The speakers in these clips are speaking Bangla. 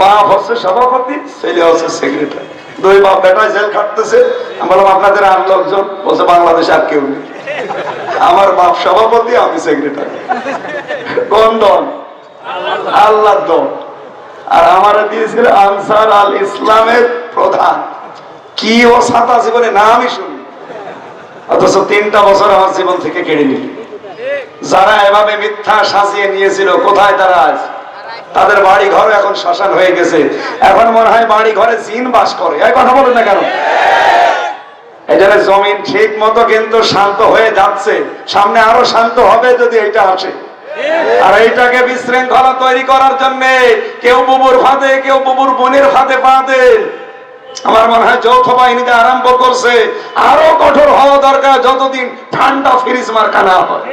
বাপ হচ্ছে সভাপতি, ছেলে হচ্ছে সেক্রেটারি, দুই বাপ বেটায় জেল খাটতেছে। আমি বললাম আপনাদের আর লোকজন? বলছে বাংলাদেশে আর কেউ নেই, আমার বাপ সভাপতি, আমি সেক্রেটারি। কোন দল? আল্লাহর দল। আর আমার দিয়েছিল আনসার আল ইসলামের প্রধান। কি ও ছাতা জীবনে নামই শুনি, অথচ 3টা বছর আমার জীবন থেকে কেড়ে নিল। যারা এভাবে মিথ্যা সাজিয়ে নিয়েছিল কোথায় তারা আজ? তাদের বাড়ি ঘর এখন শ্মশান হয়ে গেছে। এখন মনে হয় বাড়ি ঘরে জিন বাস করে। এই কথা বলেন না কেন? এই জন্য জমিন ঠিক মতো কিন্তু শান্ত হয়ে যাচ্ছে, সামনে আরো শান্ত হবে যদি এইটা আসে। আর এইটাকে বিশৃঙ্খলা তৈরি করার জন্য কেউ বুবুর ফাঁদে, কেউ বুবুর বোনের ফাঁদে পা দেয়। আমার মনে হয় যৌথ বাহিনীতে আরম্ভ করছে, আরো কঠোর হওয়া দরকার যতদিন ঠান্ডা ফ্রিজ মার্কা না হয়।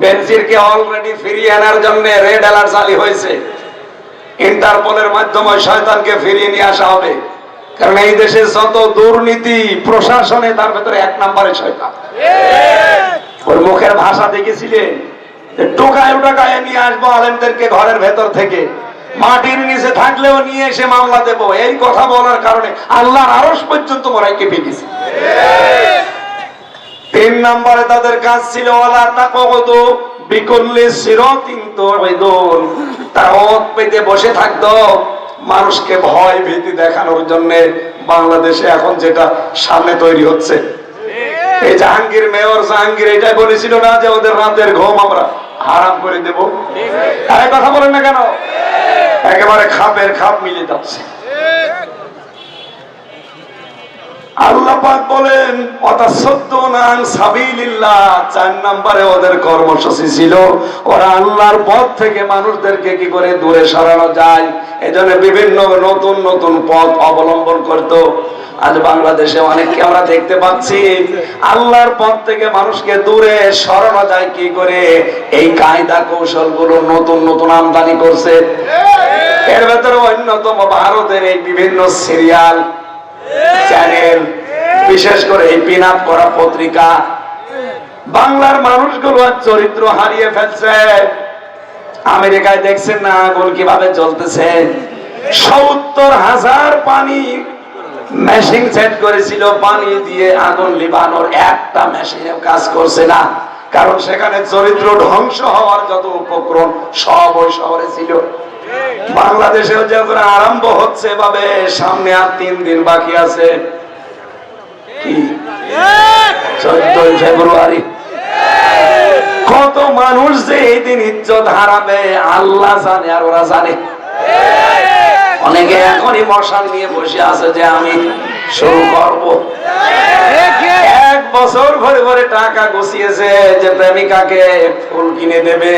বেনজিরকে অলরেডি ফিরিয়ে আনার জন্য রেড অ্যালার্ট জারি হয়েছে। ইন্টারপোলের মাধ্যমে শয়তানকে ফিরিয়ে নিয়ে আসা হবে, কারণ এই দেশে যত দুর্নীতি প্রশাসনে তার ভেতরে 1 নম্বরে শয়তান। ওর মুখের ভাষা দেখেছিলেন, টোকায় টোকায় নিয়ে আসবো আলেমদেরকে ঘরের ভেতর থেকে, মাটির নিচে থাকলেও নিয়ে এসে মামলা দেব। এই কথা বলার কারণে আল্লাহর আরশ পর্যন্ত মোরাই কেঁপে গেছে। 3 নম্বরে তাদের কাজ ছিল ওয়ালা তাকুদু বিকুল্লি সিরাতিন তুইদুন। তারা ওত পেতে বসে থাকতো মানুষকে ভয় ভীতি দেখানোর জন্য। বাংলাদেশে এখন যেটা সামনে তৈরি হচ্ছে, এই জাহাঙ্গীর, মেয়র জাহাঙ্গীর এটাই বলেছিল না যে ওদের রাতের ঘুম আমরা হারাম করে দেব? আরে কথা বলেন না কেন? একেবারে খাপের খাপ মিলে যাচ্ছে। আল্লাহ পাক বলেন ওয়াতাসাদ্দুনা আন সাবিলিল্লাহ। 4 নম্বরে ওদের কর্মসূচি ছিল ওরা আল্লাহর পথ থেকে মানুষদেরকে কি করে দূরে সরানো যায়, এজন্য বিভিন্ন নতুন নতুন পথ অবলম্বন করত। আজ বাংলাদেশে অনেককে আমরা দেখতে পাচ্ছি আল্লাহর পথ থেকে মানুষকে দূরে সরানো যায় কি করে, এই কায়দা কৌশলগুলো নতুন নতুন আমদানি করছে। এর ভেতরে অন্যতম ভারতের এই বিভিন্ন সিরিয়াল চ্যানেল, বিশেষ করে এই পিন আপ করা পত্রিকা। বাংলার মানুষগুলো চরিত্র হারিয়ে ফেলছে। আমেরিকায় দেখছেন না আগুন কিভাবে জ্বলতেছে? 70,000 পানি মেশিন সেট করেছিল, পানি দিয়ে আগুন লিবানোর একটা মেশিনে কাজ করছে না, কারণ সেখানে চরিত্র ধ্বংস হওয়ার যত উপক্রম সব ওই শহরে ছিল। বাংলাদেশেও যখন আরম্ভ হচ্ছে এভাবে, সামনে আর 3 দিন বাকি আছে। কি 14 ফেব্রুয়ারি। কত মানুষ যে এই দিন ইজ্জত হারাবে আল্লাহ জানে আর ওরা জানে। অনেকে এখনই মশাল নিয়ে বসে আছে যে আমি শুরু করব। 1 বছর ভরে ভরে টাকা গুছিয়েছে যে প্রেমিকাকে ফুল কিনে দেবে।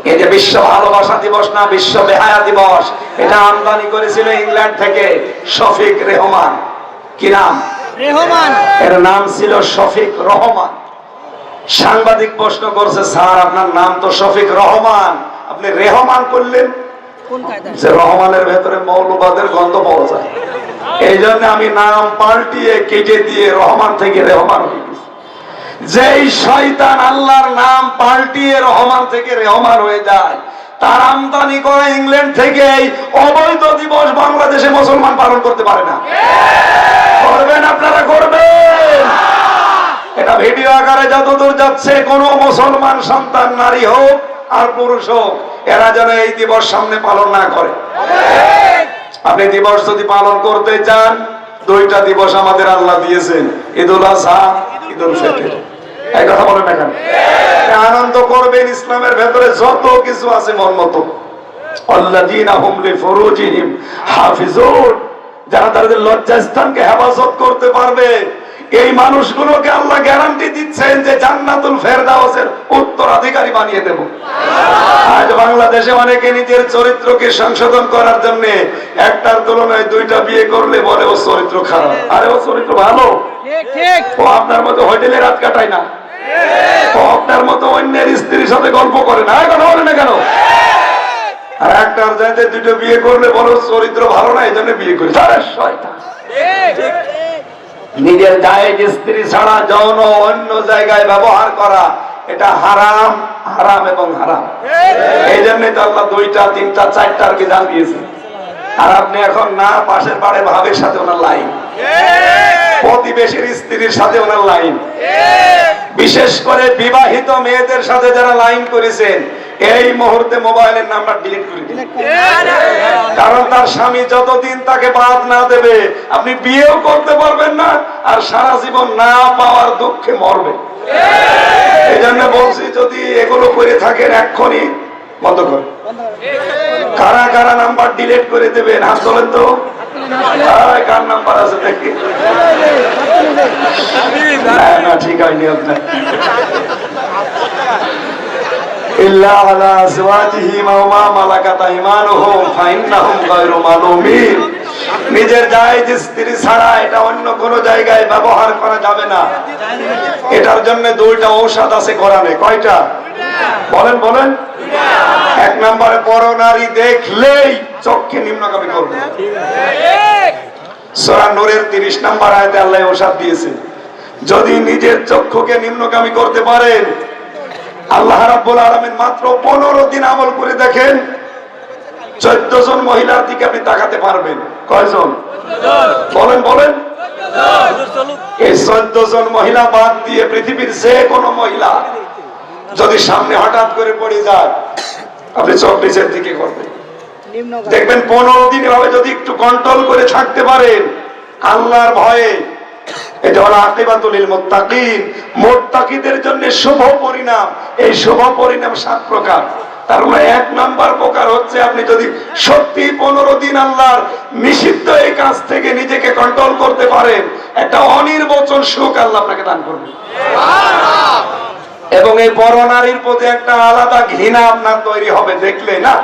এই যে বিশ্ব ভালোবাসা দিবস না, বিশ্ব বেহায়া দিবস, এটা আমদানি করেছিল ইংল্যান্ড থেকে শফিক রেহমান। কি নাম? রেহমান। এর নাম ছিল শফিক রহমান। সাংবাদিক প্রশ্ন করছে, স্যার আপনার নাম তো শফিক রহমান, আপনি রেহমান করলেন? যে রহমানের ভেতরে মৌলবাদের গন্ধ পাওয়া যায়, এই জন্য আমি নাম পাল্টিয়ে কেটে দিয়ে রহমান থেকে রেহমান হয়ে গেছি। যেই শয়তান আল্লাহর নাম পাল্টিয়ে রহমান থেকে রেহমান হয়ে যায়, তার আমদানি করা ইংল্যান্ড থেকে এই অবৈধ দিবস বাংলাদেশে মুসলমান পালন করতে পারে না। করবেন আপনারা? করবেন? এটা ভিডিও আকারে যতদূর যাচ্ছে, কোন মুসলমান সন্তান, নারী হোক আর পুরুষ হোক, এরা যেন এই দিবস সামনে পালন না করে। আপনি দিবস যদি পালন করতে চান, 2টা দিবস আমাদের আল্লাহ দিয়েছেন, ঈদুল আযহা, ঈদুল ফিতর। এই কথা বলেন না কেন? আনন্দ করবেন। ইসলামের ভেতরে যত কিছু আছে মন মতো। আল্লাযীনা হুম লিফুরুজিহিম হাফিজুন, যারা তাদের লজ্জাস্থানকে হেফাজত করতে পারবে, এই মানুষগুলোকে আল্লাহ গ্যারান্টি দিচ্ছেন যে জান্নাতুল ফেরদাউসের উত্তরাধিকারী বানিয়ে দেব। আজ বাংলাদেশে অনেকে নিজের চরিত্রকে সংশোধন করার জন্য একটার তুলনায় 2টা বিয়ে করলে বলে ও চরিত্র খারাপ। আরে ও চরিত্র ভালো। ও আপনার মতো হোটেলে রাত কাটায় না, ও আপনার মতো অন্যের স্ত্রীর সাথে গল্প করে না। কথা বলে না কেন? আর একটার চাইতে 2টো বিয়ে করলে বলো চরিত্র ভালো না, এই জন্য বিয়ে করি। নিজের জায়েজ স্ত্রী ছাড়া যৌন অন্য জায়গায় ব্যবহার করা, এটা হারাম, হারাম এবং হারাম। এই জন্যই তো আল্লাহ 2টা 3টা 4টার বিধান দিয়েছেন। আর আপনি এখন না পাশের পাড়ে ভাবের সাথে ওনার লাইন, প্রতিবেশীর স্ত্রীর সাথে ওনার লাইন, বিশেষ করে বিবাহিত মেয়েদের সাথে যারা লাইন করেছেন এই মুহূর্তে মোবাইলের নাম্বার ডিলিট করে দিন। কারণ তার স্বামী যতদিন তাকে বাদ না দেবে আপনি বিয়েও করতে পারবেন না, আর সারা জীবন না পাওয়ার দুঃখে মরবে। এই জন্য বলছি, যদি এগুলো করে থাকেন এক্ষুনি বন্ধ করে। কারা কারা নাম্বার ডিলিট করে দেবেন হাত তোলেন তো। কার নাম্বার আছে দেখি? না ঠিক হয়নি আপনার। ইল্লা আলা আজওয়াজিহি ওয়া মা মালাকাত আইমানুহুম ফাইন্নাহুম গায়রু মালুমিন। নিজের জায়েজ স্ত্রী ছাড়া এটা অন্য কোন জায়গায় ব্যবহার করা যাবে না। এটার জন্য 2টা ঔষধ আছে কোরআনে। কয়টা বলেন বলেন? 1 নম্বরে পরনারী দেখলেই চোখকে নিম্নগামী করবে। সূরা নূরের 30 নম্বর আয়াতে আল্লাহ ঔষধ দিয়েছেন, যদি নিজের চক্ষুকে নিম্নগামী করতে পারেন, আল্লাহ রাব্বুল আলামিন মাত্র 15 দিন আমল করে দেখেন 14 জন মহিলার দিকে আপনি তাকাতে পারবেন। কয়জন বলেন বলেন? এই 14 জন মহিলা বাদ দিয়ে পৃথিবীর যে কোনো মহিলা যদি সামনে হঠাৎ করে পড়ে যায়, আপনি চোখ নিচের দিকে করবেন, দেখবেন 15 দিন এভাবে যদি একটু কন্ট্রোল করে থাকতে পারেন আল্লাহর ভয়ে, এটা হলো আকিবাতুল লিল মুত্তাকিন, মুত্তাকিদের জন্য শুভ পরিণাম। এই শুভ পরিণাম 7 প্রকার। তার মানে 1 নাম্বার প্রকার হচ্ছে আপনি যদি সত্যি 15 দিন আল্লাহর নিষিদ্ধ এই কাজ থেকে নিজেকে কন্ট্রোল করতে পারেন, একটা অনির্বচন সুখ আল্লাহ আপনাকে দান করবেন। এবং এই পরনারীর প্রতি একটা আলাদা ঘৃণা আপনার তৈরি হবে দেখলে না।